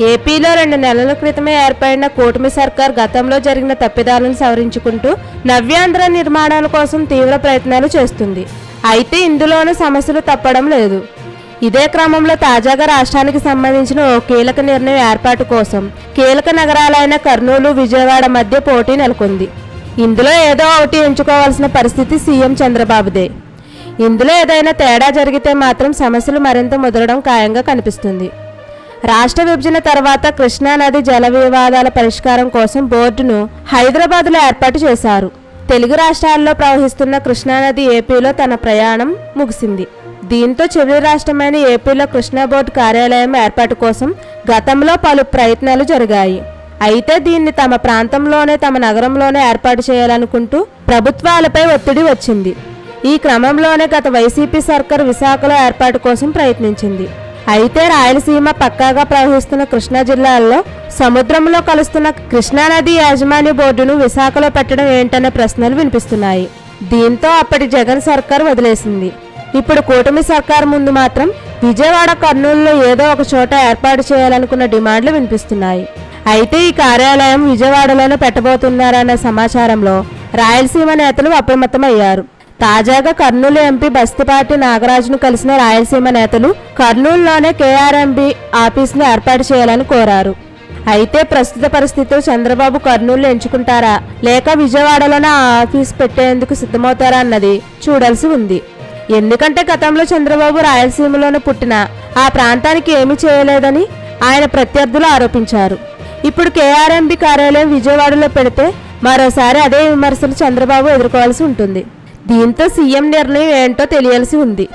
ఏపీలో 2 నెలల క్రితమే ఏర్పడిన కూటమి సర్కార్ గతంలో జరిగిన తప్పిదాలను సవరించుకుంటూ నవ్యాంధ్ర నిర్మాణాల కోసం తీవ్ర ప్రయత్నాలు చేస్తుంది. అయితే ఇందులోనూ సమస్యలు తప్పడం లేదు. ఇదే క్రమంలో తాజాగా రాష్ట్రానికి సంబంధించిన ఓ కీలక నిర్ణయం ఏర్పాటు కోసం కీలక నగరాలైన కర్నూలు, విజయవాడ మధ్య పోటీ నెలకొంది. ఇందులో ఏదో ఒకటి ఎంచుకోవాల్సిన పరిస్థితి సీఎం చంద్రబాబుదే. ఇందులో ఏదైనా తేడా జరిగితే మాత్రం సమస్యలు మరింత ముదరడం ఖాయంగా కనిపిస్తుంది. రాష్ట్ర విభజన తర్వాత కృష్ణానది జల వివాదాల పరిష్కారం కోసం బోర్డును హైదరాబాద్లో ఏర్పాటు చేశారు. తెలుగు రాష్ట్రాల్లో ప్రవహిస్తున్న కృష్ణానది ఏపీలో తన ప్రయాణం ముగిసింది. దీంతో చివరి రాష్ట్రమైన ఏపీలో కృష్ణా బోర్డు కార్యాలయం ఏర్పాటు కోసం గతంలో పలు ప్రయత్నాలు జరిగాయి. అయితే దీన్ని తమ ప్రాంతంలోనే, తమ నగరంలోనే ఏర్పాటు చేయాలనుకుంటూ ప్రభుత్వాలపై ఒత్తిడి వచ్చింది. ఈ క్రమంలోనే గత వైసీపీ సర్కారు విశాఖలో ఏర్పాటు కోసం ప్రయత్నించింది. అయితే రాయలసీమ పక్కాగా ప్రవహిస్తున్న కృష్ణా జిల్లాల్లో సముద్రంలో కలుస్తున్న కృష్ణానది యాజమాన్య బోర్డును విశాఖలో పెట్టడం ఏంటనే ప్రశ్నలు వినిపిస్తున్నాయి. దీంతో అప్పటి జగన్ సర్కార్ వదిలేసింది. ఇప్పుడు కూటమి సర్కార్ ముందు మాత్రం విజయవాడ, కర్నూలులో ఏదో ఒక చోట ఏర్పాటు చేయాలనుకున్న డిమాండ్లు వినిపిస్తున్నాయి. అయితే ఈ కార్యాలయం విజయవాడలోనే పెట్టబోతున్నారన్న సమాచారంలో రాయలసీమ నేతలు అప్రమత్తమయ్యారు. తాజాగా కర్నూలు ఎంపీ బస్తిపాటి నాగరాజును కలిసిన రాయలసీమ నేతలు కర్నూలులోనే కేఆర్ఎంబీ ఆఫీసును ఏర్పాటు చేయాలని కోరారు. అయితే ప్రస్తుత పరిస్థితుల్లో చంద్రబాబు కర్నూలు ఎంచుకుంటారా లేక విజయవాడలోనే ఆ ఆఫీసు పెట్టేందుకు సిద్ధమవుతారా అన్నది చూడాల్సి ఉంది. ఎందుకంటే గతంలో చంద్రబాబు రాయలసీమలోనే పుట్టిన ఆ ప్రాంతానికి ఏమీ చేయలేదని ఆయన ప్రత్యర్థులు ఆరోపించారు. ఇప్పుడు కేఆర్ఎంబీ కార్యాలయం విజయవాడలో పెడితే మరోసారి అదే విమర్శలు చంద్రబాబు ఎదుర్కోవాల్సి ఉంటుంది. దీంతో సీఎం నిర్ణయం ఏంటో తెలియాల్సి ఉంది.